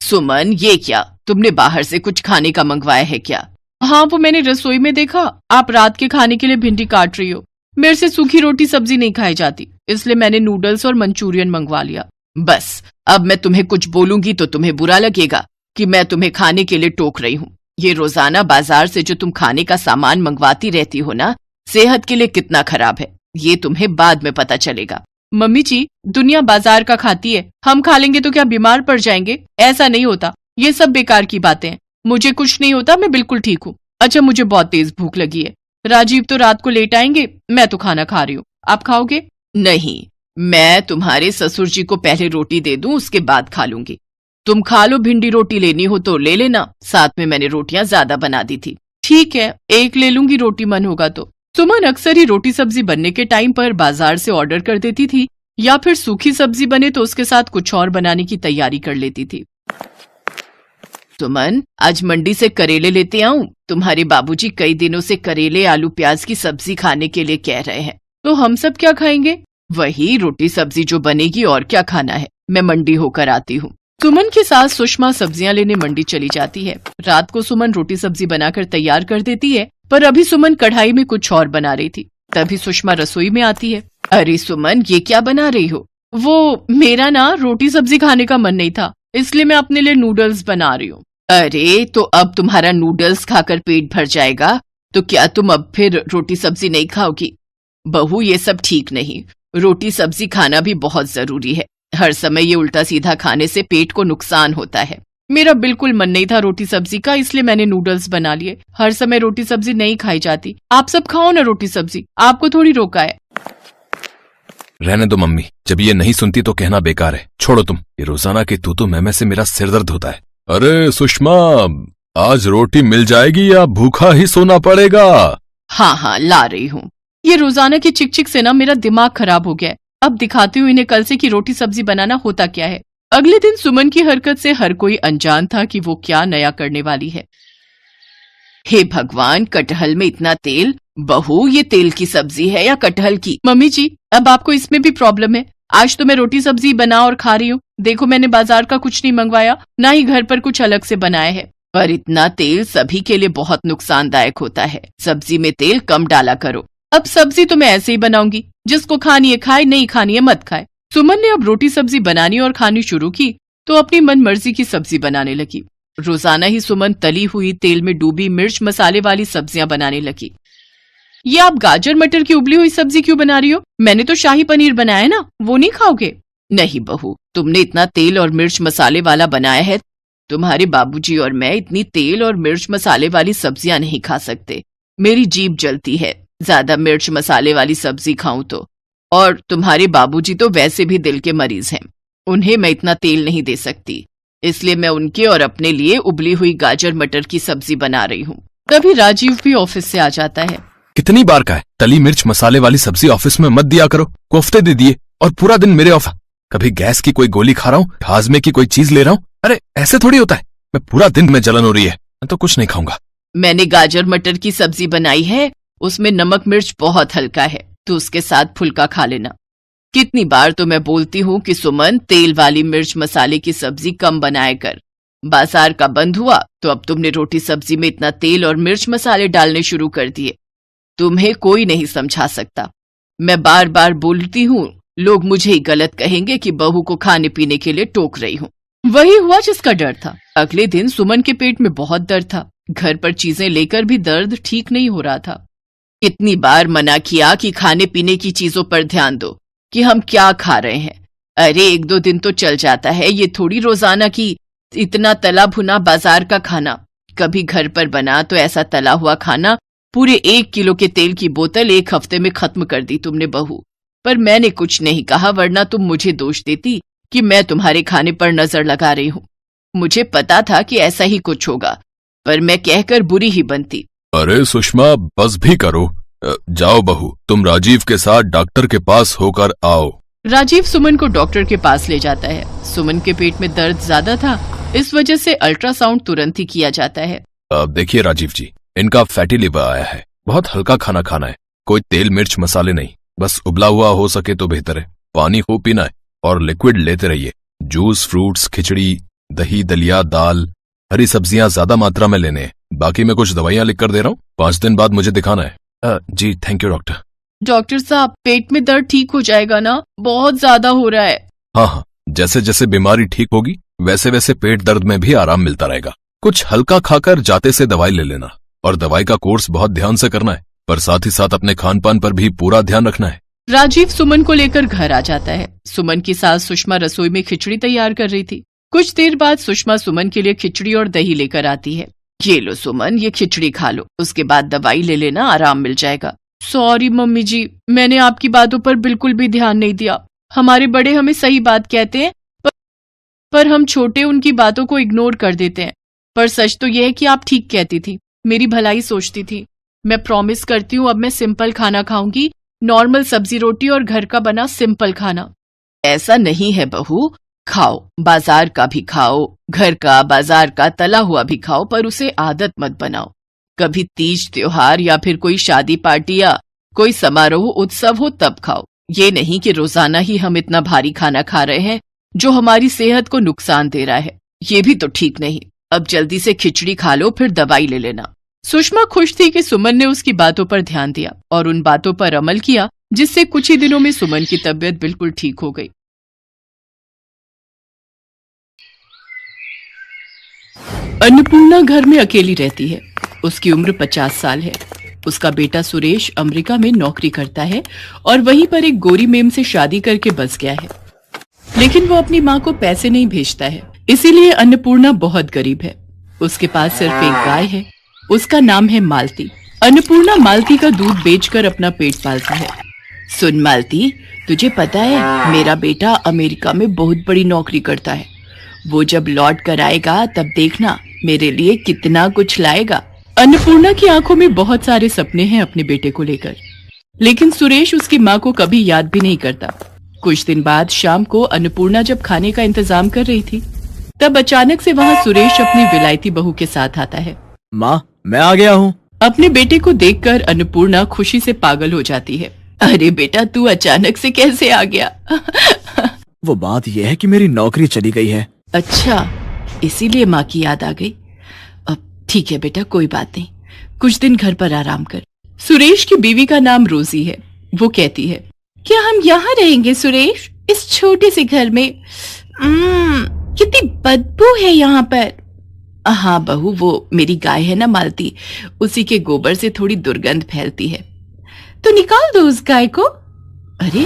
सुमन, ये क्या, तुमने बाहर से कुछ खाने का मंगवाया है क्या? हाँ, वो मैंने रसोई में देखा, आप रात के खाने के लिए भिंडी काट रही हो। मेरे से सूखी रोटी सब्जी नहीं खाई जाती, इसलिए मैंने नूडल्स और मंचूरियन मंगवा लिया। बस, अब मैं तुम्हें कुछ बोलूंगी तो तुम्हें बुरा लगेगा कि मैं तुम्हें खाने के लिए टोक रही हूँ। ये रोजाना बाजार से जो तुम खाने का सामान मंगवाती रहती हो ना, सेहत के लिए कितना खराब है, ये तुम्हें बाद में पता चलेगा। मम्मी जी, दुनिया बाजार का खाती है, हम खा लेंगे तो क्या बीमार पड़ जाएंगे? ऐसा नहीं होता, ये सब बेकार की बातें हैं। मुझे कुछ नहीं होता, मैं बिल्कुल ठीक हूँ। अच्छा, मुझे बहुत तेज भूख लगी है। राजीव तो रात को लेट आएंगे, मैं तो खाना खा रही हूँ, आप खाओगे? नहीं, मैं तुम्हारे ससुर जी को पहले रोटी दे दूं, उसके बाद खा लूंगी। तुम खा लो, भिंडी रोटी लेनी हो तो ले लेना, साथ में मैंने रोटियां ज्यादा बना दी थी। ठीक है, एक ले लूंगी, रोटी मन होगा तो। सुमन अक्सर ही रोटी सब्जी बनने के टाइम पर बाजार से ऑर्डर कर देती थी, या फिर सूखी सब्जी बने तो उसके साथ कुछ और बनाने की तैयारी कर लेती थी। सुमन, आज मंडी से करेले लेते आऊं? तुम्हारे बाबूजी कई दिनों से करेले आलू प्याज की सब्जी खाने के लिए कह रहे हैं। तो हम सब क्या खाएंगे? वही रोटी सब्जी जो बनेगी, और क्या खाना है। मैं मंडी होकर आती हूँ। सुमन की सास सुषमा सब्जियां लेने मंडी चली जाती है। रात को सुमन रोटी सब्जी बनाकर तैयार कर देती है, पर अभी सुमन कढ़ाई में कुछ और बना रही थी। तभी सुषमा रसोई में आती है। अरे सुमन, ये क्या बना रही हो? वो मेरा ना रोटी सब्जी खाने का मन नहीं था, इसलिए मैं अपने लिए नूडल्स बना रही हूँ। अरे, तो अब तुम्हारा नूडल्स खाकर पेट भर जाएगा, तो क्या तुम अब फिर रोटी सब्जी नहीं खाओगी? बहू, ये सब ठीक नहीं। रोटी सब्जी खाना भी बहुत जरूरी है। हर समय ये उल्टा सीधा खाने से पेट को नुकसान होता है। मेरा बिल्कुल मन नहीं था रोटी सब्जी का, इसलिए मैंने नूडल्स बना लिए। हर समय रोटी सब्जी नहीं खाई जाती, आप सब खाओ ना रोटी सब्जी, आपको थोड़ी रोका है। रहने दो मम्मी, जब ये नहीं सुनती तो कहना बेकार है। छोड़ो तुम, ये रोजाना की तू मैं से मेरा सिर दर्द होता है। अरे सुषमा, आज रोटी मिल जाएगी या भूखा ही सोना पड़ेगा? हाँ हाँ, ला रही हूँ। ये रोजाना की चिक चिक से ना मेरा दिमाग खराब हो गया है। अब दिखाती हूँ इन्हें कल से कि रोटी सब्जी बनाना होता क्या है। अगले दिन सुमन की हरकत से हर कोई अनजान था कि वो क्या नया करने वाली है। हे भगवान, कटहल में इतना तेल। बहू, ये तेल की सब्जी है या कटहल की? मम्मी जी, अब आपको इसमें भी प्रॉब्लम है। आज तो मैं रोटी सब्जी बना और खा रही हूँ। देखो, मैंने बाजार का कुछ नहीं मंगवाया, ना ही घर पर कुछ अलग से बनाया है। पर इतना तेल सभी के लिए बहुत नुकसानदायक होता है। सब्जी में तेल कम डाला करो। अब सब्जी तो मैं ऐसे ही बनाऊंगी, जिसको खानी है खाए, नहीं खानी है मत खाए। सुमन ने अब रोटी सब्जी बनानी और खानी शुरू की तो अपनी मन मर्जी की सब्जी बनाने लगी। रोजाना ही सुमन तली हुई तेल में डूबी मिर्च मसाले वाली सब्जियां बनाने लगी। ये आप गाजर मटर की उबली हुई सब्जी क्यों बना रही हो? मैंने तो शाही पनीर बनाया ना, वो नहीं खाओगे? नहीं बहू, तुमने इतना तेल और मिर्च मसाले वाला बनाया है। तुम्हारे बाबूजी और मैं इतनी तेल और मिर्च मसाले वाली सब्जियां नहीं खा सकते। मेरी जीभ जलती है ज्यादा मिर्च मसाले वाली सब्जी खाऊं तो। और तुम्हारे बाबूजी तो वैसे भी दिल के मरीज हैं, उन्हें मैं इतना तेल नहीं दे सकती। इसलिए मैं उनके और अपने लिए उबली हुई गाजर मटर की सब्जी बना रही हूँ। तभी राजीव भी ऑफिस से आ जाता है। कितनी बार का है, तली मिर्च मसाले वाली सब्जी ऑफिस में मत दिया करो। कोफ्ते दे दिए और पूरा दिन मेरे ऑफिस। कभी गैस की कोई गोली खा रहा हूँ, हाजमे की कोई चीज ले रहा हूँ। अरे ऐसे थोड़ी होता है। मैं पूरा दिन में जलन हो रही है, मैं तो कुछ नहीं खाऊंगा। मैंने गाजर मटर की सब्जी बनाई है, उसमें नमक मिर्च बहुत हल्का है, तो उसके साथ फुल्का खा लेना। कितनी बार तो मैं बोलती हूँ कि सुमन, तेल वाली मिर्च मसाले की सब्जी कम बनाया कर। बाजार का बंद हुआ तो अब तुमने रोटी सब्जी में इतना तेल और मिर्च मसाले डालने शुरू कर दिए। तुम्हें कोई नहीं समझा सकता। मैं बार बार बोलती हूँ, लोग मुझे ही गलत कहेंगे कि बहू को खाने पीने के लिए टोक रही हूँ। वही हुआ जिसका डर था। अगले दिन सुमन के पेट में बहुत दर्द था। घर पर चीजें लेकर भी दर्द ठीक नहीं हो रहा था। कितनी बार मना किया कि खाने पीने की चीजों पर ध्यान दो, कि हम क्या खा रहे हैं। अरे एक दो दिन तो चल जाता है, ये थोड़ी रोजाना की इतना तला भुना बाजार का खाना। कभी घर पर बना तो ऐसा तला हुआ खाना, पूरे 1 किलो के तेल की बोतल 1 हफ्ते में खत्म कर दी तुमने बहू। पर मैंने कुछ नहीं कहा, वरना तुम मुझे दोष देती कि मैं तुम्हारे खाने पर नजर लगा रही हूँ। मुझे पता था कि ऐसा ही कुछ होगा, पर मैं कहकर बुरी ही बनती। अरे सुषमा, बस भी करो। जाओ बहू, तुम राजीव के साथ डॉक्टर के पास होकर आओ। राजीव सुमन को डॉक्टर के पास ले जाता है। सुमन के पेट में दर्द ज्यादा था, इस वजह से अल्ट्रासाउंड तुरंत ही किया जाता है। अब देखिए राजीव जी, इनका फैटी लिवर आया है। बहुत हल्का खाना खाना है, कोई तेल मिर्च मसाले नहीं, बस उबला हुआ हो सके तो बेहतर है। पानी खूब पीना है और लिक्विड लेते रहिए। जूस, फ्रूट्स, खिचड़ी दही, दलिया, दाल, हरी सब्जियां ज्यादा मात्रा में लेने हैं। बाकी मैं कुछ दवाइयां लिख कर दे रहा हूँ, 5 दिन बाद मुझे दिखाना है। जी थैंक यू डॉक्टर। डॉक्टर साहब, पेट में दर्द ठीक हो जाएगा ना? बहुत ज्यादा हो रहा है। हाँ, जैसे जैसे बीमारी ठीक होगी वैसे वैसे पेट दर्द में भी आराम मिलता रहेगा। कुछ हल्का खाकर जाते से दवाई ले लेना, और दवाई का कोर्स बहुत ध्यान से करना है, पर साथ ही साथ अपने खान पान पर भी पूरा ध्यान रखना है। राजीव सुमन को लेकर घर आ जाता है। सुमन की सास सुषमा रसोई में खिचड़ी तैयार कर रही थी। कुछ देर बाद सुषमा सुमन के लिए खिचड़ी और दही लेकर आती है। ये लो सुमन, ये खिचड़ी खा लो, उसके बाद दवाई ले लेना, आराम मिल जाएगा। सॉरी मम्मी जी, मैंने आपकी बातों पर बिल्कुल भी ध्यान नहीं दिया। हमारे बड़े हमें सही बात कहते हैं, पर हम छोटे उनकी बातों को इग्नोर कर देते हैं। पर सच तो यह है कि आप ठीक कहती थी, मेरी भलाई सोचती थी। मैं प्रॉमिस करती हूँ अब मैं सिंपल खाना खाऊंगी, नॉर्मल सब्जी रोटी और घर का बना सिंपल खाना। ऐसा नहीं है बहू, खाओ, बाजार का भी खाओ, घर का बाजार का तला हुआ भी खाओ, पर उसे आदत मत बनाओ। कभी तीज त्योहार या फिर कोई शादी पार्टी या कोई समारोह उत्सव हो तब खाओ। ये नहीं कि रोजाना ही हम इतना भारी खाना खा रहे हैं जो हमारी सेहत को नुकसान दे रहा है। ये भी तो ठीक नहीं। अब जल्दी से खिचड़ी खा लो, फिर दवाई ले लेना। सुषमा खुश थी कि सुमन ने उसकी बातों पर ध्यान दिया और उन बातों पर अमल किया, जिससे कुछ ही दिनों में सुमन की तबीयत बिल्कुल ठीक हो गई। अन्नपूर्णा घर में अकेली रहती है। उसकी उम्र 50 साल है। उसका बेटा सुरेश अमेरिका में नौकरी करता है और वहीं पर एक गोरी मेम से शादी करके बस गया है, लेकिन वो अपनी माँ को पैसे नहीं भेजता है, इसीलिए अन्नपूर्णा बहुत गरीब है। उसके पास सिर्फ एक गाय है, उसका नाम है मालती। अन्नपूर्णा मालती का दूध बेचकर अपना पेट पालती है। सुन मालती, तुझे पता है मेरा बेटा अमेरिका में बहुत बड़ी नौकरी करता है। वो जब लौट कर आएगा तब देखना मेरे लिए कितना कुछ लाएगा। अन्नपूर्णा की आंखों में बहुत सारे सपने हैं अपने बेटे को लेकर, लेकिन सुरेश उसकी माँ को कभी याद भी नहीं करता। कुछ दिन बाद शाम को अन्नपूर्णा जब खाने का इंतजाम कर रही थी, तब अचानक से वहाँ सुरेश अपनी विलायती बहू के साथ आता है। माँ, मैं आ गया हूँ। अपने बेटे को देखकर अन्नपूर्णा खुशी से पागल हो जाती है। अरे बेटा, तू अचानक से कैसे आ गया? वो बात यह है कि मेरी नौकरी चली गई है। अच्छा, इसीलिए माँ की याद आ गई। अब ठीक है बेटा, कोई बात नहीं, कुछ दिन घर पर आराम कर। सुरेश की बीवी का नाम रोजी है। वो कहती है, क्या हम यहाँ रहेंगे सुरेश, इस छोटे से घर में? कितनी बदबू है यहाँ पर। हाँ बहू, वो मेरी गाय है ना मालती, उसी के गोबर से थोड़ी दुर्गंध फैलती है। तो निकाल दो उस गाय को। अरे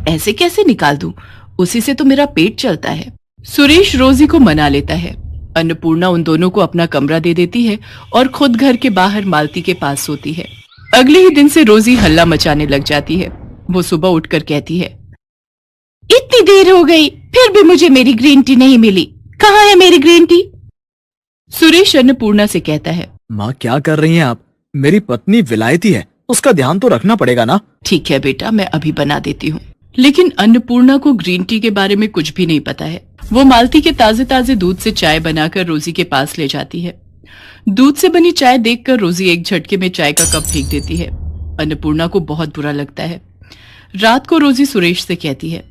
ऐसे कैसे निकाल दूं, उसी से तो मेरा पेट चलता है। सुरेश रोजी को मना लेता है। अन्नपूर्णा उन दोनों को अपना कमरा दे देती है और खुद घर के बाहर मालती के पास सोती है। अगले ही दिन से रोजी हल्ला मचाने लग जाती है। वो सुबह उठकर कहती है, इतनी देर हो गई फिर भी मुझे मेरी ग्रीन टी नहीं मिली, कहाँ है मेरी ग्रीन टी? सुरेश अन्नपूर्णा से कहता है, माँ क्या कर रही हैं आप? मेरी पत्नी विलायती है, उसका ध्यान तो रखना पड़ेगा ना। ठीक है बेटा, मैं अभी बना देती हूँ। लेकिन अन्नपूर्णा को ग्रीन टी के बारे में कुछ भी नहीं पता है। वो मालती के ताजे ताजे दूध से चाय बनाकर रोजी के पास ले जाती है। दूध से बनी चाय देखकर रोजी एक झटके में चाय का कप फेंक देती है। अन्नपूर्णा को बहुत बुरा लगता है। रात को रोजी सुरेश से कहती है,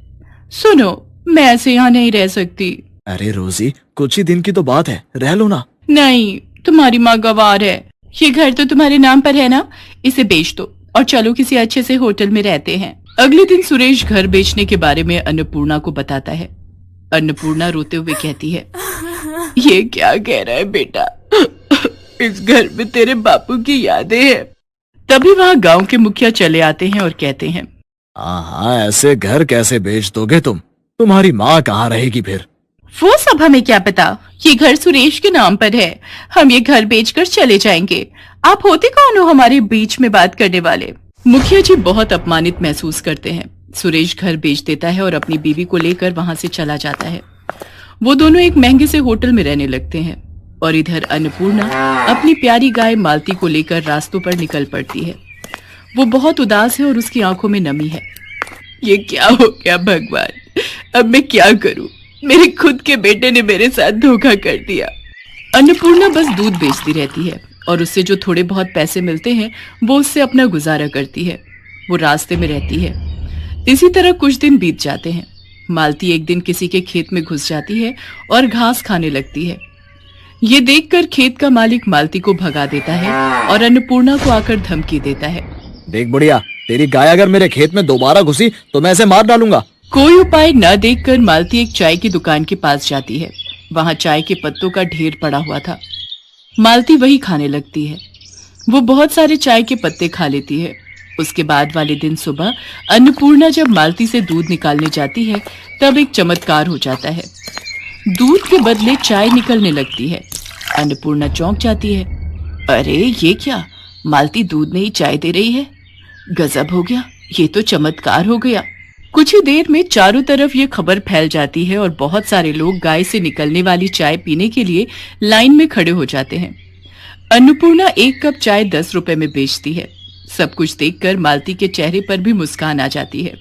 सुनो, मैं ऐसे यहाँ नहीं रह सकती। अरे रोजी, कुछ ही दिन की तो बात है, रह लो ना। नहीं, तुम्हारी माँ गवार है। ये घर तो तुम्हारे नाम पर है ना, इसे बेच दो और चलो किसी अच्छे से होटल में रहते हैं। अगले दिन सुरेश घर बेचने के बारे में अन्नपूर्णा को बताता है। अन्नपूर्णा रोते हुए कहती है, ये क्या कह रहा है बेटा, इस घर में तेरे बापू की यादें हैं। तभी वहाँ गांव के मुखिया चले आते हैं और कहते हैं, हाँ, ऐसे घर कैसे बेच दोगे तुम? तुम्हारी माँ कहाँ रहेगी फिर? वो सब हमें क्या पता, ये घर सुरेश के नाम पर है। हम ये घर बेचकर चले जाएंगे। आप होते कौन हो हमारे बीच में बात करने वाले? मुखिया जी बहुत अपमानित महसूस करते हैं। सुरेश घर बेच देता है और अपनी बीवी को लेकर वहां से चला जाता है। वो दोनों एक महंगे से होटल में रहने लगते हैं और इधर अन्नपूर्णा अपनी प्यारी गाय मालती को लेकर रास्तों पर निकल पड़ती है। वो बहुत उदास है और उसकी आंखों में नमी है। ये क्या हो गया भगवान, अब मैं क्या करूं? मेरे खुद के बेटे ने मेरे साथ धोखा कर दिया। अन्नपूर्णा बस दूध बेचती रहती है और उससे जो थोड़े बहुत पैसे मिलते हैं वो उससे अपना गुजारा करती है। वो रास्ते में रहती है। इसी तरह कुछ दिन बीत जाते हैं। मालती एक दिन किसी के खेत में घुस जाती है और घास खाने लगती है। ये देखकर खेत का मालिक मालती को भगा देता है और अन्नपूर्णा को आकर धमकी देता है। देख बुढ़िया, तेरी गाय अगर मेरे खेत में दोबारा घुसी तो मैं इसे मार डालूंगा। कोई उपाय न देखकर मालती एक चाय की दुकान के पास जाती है। वहां चाय के पत्तों का ढेर पड़ा हुआ था। मालती वही खाने लगती है। वो बहुत सारे चाय के पत्ते खा लेती है। उसके बाद वाले दिन सुबह अन्नपूर्णा जब मालती से दूध निकालने जाती है तब एक चमत्कार हो जाता है। दूध के बदले चाय निकलने लगती है। अन्नपूर्णा चौंक जाती है। अरे ये क्या, मालती दूध नहीं चाय दे रही है। गजब हो गया, ये तो चमत्कार हो गया। कुछ ही देर में चारों तरफ ये खबर फैल जाती है और बहुत सारे लोग गाय से निकलने वाली चाय पीने के लिए लाइन में खड़े हो जाते हैं। अन्नपूर्णा एक कप चाय 10 रुपए में बेचती है। सब कुछ देखकर मालती के चेहरे पर भी मुस्कान आ जाती है।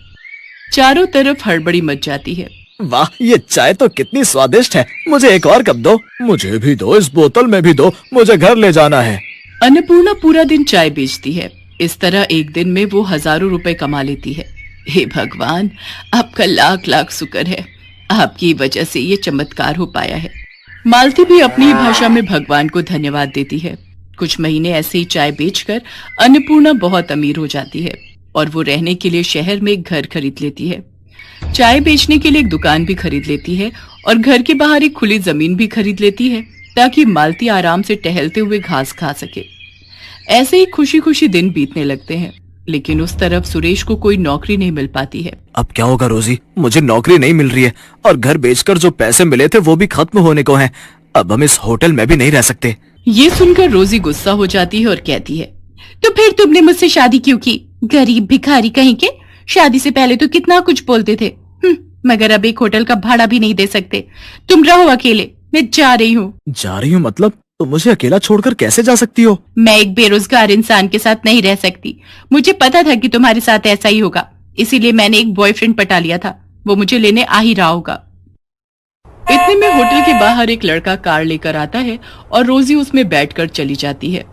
चारों तरफ हड़बड़ी मच जाती है। वाह, ये चाय तो कितनी स्वादिष्ट है। मुझे एक और कप दो। मुझे भी दो, इस बोतल में भी दो, मुझे घर ले जाना है। अन्नपूर्णा पूरा दिन चाय बेचती है। इस तरह एक दिन में वो हजारों रुपए कमा लेती है। हे भगवान, आपका लाख लाख शुक्र है, आपकी वजह से ये चमत्कार हो पाया है। मालती भी अपनी भाषा में भगवान को धन्यवाद देती है। कुछ महीने ऐसे ही चाय बेचकर अन्नपूर्णा बहुत अमीर हो जाती है और वो रहने के लिए शहर में एक घर खरीद लेती है। चाय बेचने के लिए एक दुकान भी खरीद लेती है और घर के बाहर एक खुली जमीन भी खरीद लेती है ताकि मालती आराम से टहलते हुए घास खा सके। ऐसे ही खुशी खुशी दिन बीतने लगते हैं, लेकिन उस तरफ सुरेश को कोई नौकरी नहीं मिल पाती है। अब क्या होगा रोजी, मुझे नौकरी नहीं मिल रही है और घर बेचकर जो पैसे मिले थे वो भी खत्म होने को हैं। अब हम इस होटल में भी नहीं रह सकते। ये सुनकर रोजी गुस्सा हो जाती है और कहती है, तो फिर तुमने मुझसे शादी क्यों की? गरीब भिखारी कहीं के। शादी से पहले तो कितना कुछ बोलते थे, मगर अब एक होटल का भाड़ा भी नहीं दे सकते। तुम रहो अकेले, मैं जा रही हूँ। जा रही हूँ मतलब? तो मुझे अकेला छोड़कर कैसे जा सकती हो? मैं एक बेरोजगार इंसान के साथ नहीं रह सकती। मुझे पता था कि तुम्हारे साथ ऐसा ही होगा, इसीलिए मैंने एक बॉयफ्रेंड पटा लिया था। वो मुझे लेने आ ही रहा होगा। इतने में होटल के बाहर एक लड़का कार लेकर आता है और रोजी उसमें बैठकर चली जाती है।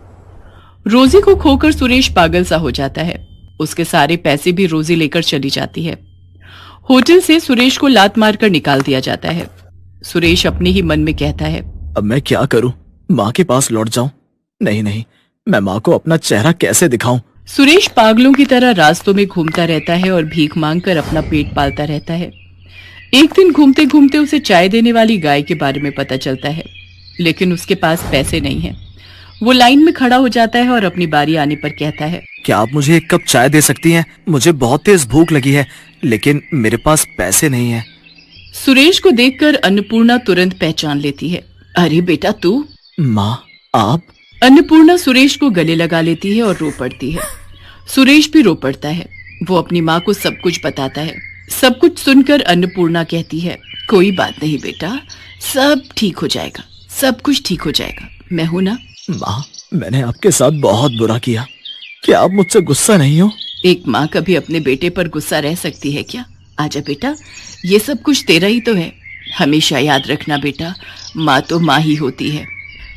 रोजी को खोकर सुरेश पागल सा हो जाता है। उसके सारे पैसे भी रोजी लेकर चली जाती है। होटल से सुरेश को लात मारकर निकाल दिया जाता है। सुरेश अपने ही मन में कहता है, अब मैं क्या करूं? माँ के पास लौट जाऊं? नहीं नहीं, मैं माँ को अपना चेहरा कैसे दिखाऊं? सुरेश पागलों की तरह रास्तों में घूमता रहता है और भीख मांगकर अपना पेट पालता रहता है। एक दिन घूमते घूमते उसे चाय देने वाली गाय के बारे में पता चलता है, लेकिन उसके पास पैसे नहीं है। वो लाइन में खड़ा हो जाता है और अपनी बारी आने पर कहता है, क्या आप मुझे एक कप चाय दे सकती हैं? मुझे बहुत तेज भूख लगी है, लेकिन मेरे पास पैसे नहीं है। सुरेश को देखकर अन्नपूर्णा तुरंत पहचान लेती है। अरे बेटा तू? माँ, आप? अन्नपूर्णा सुरेश को गले लगा लेती है और रो पड़ती है। सुरेश भी रो पड़ता है। वो अपनी माँ को सब कुछ बताता है। सब कुछ सुनकर अन्नपूर्णा कहती है, कोई बात नहीं बेटा, सब ठीक हो जाएगा, सब कुछ ठीक हो जाएगा, मैं हूं ना। माँ, मैंने आपके साथ बहुत बुरा किया, क्या आप मुझसे गुस्सा नहीं हो? एक माँ कभी अपने बेटे पर गुस्सा रह सकती है क्या? आजा बेटा, ये सब कुछ तेरा ही तो है। हमेशा याद रखना बेटा, माँ तो माँ ही होती है।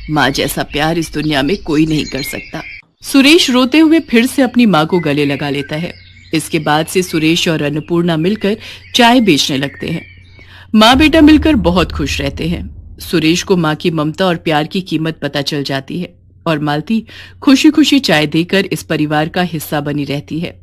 माँ जैसा प्यार इस दुनिया में कोई नहीं कर सकता। सुरेश रोते हुए फिर से अपनी माँ को गले लगा लेता है। इसके बाद से सुरेश और अन्नपूर्णा मिलकर चाय बेचने लगते हैं। माँ बेटा मिलकर बहुत खुश रहते हैं। सुरेश को माँ की ममता और प्यार की कीमत पता चल जाती है और मालती खुशी खुशी चाय देकर इस परिवार का हिस्सा बनी रहती है।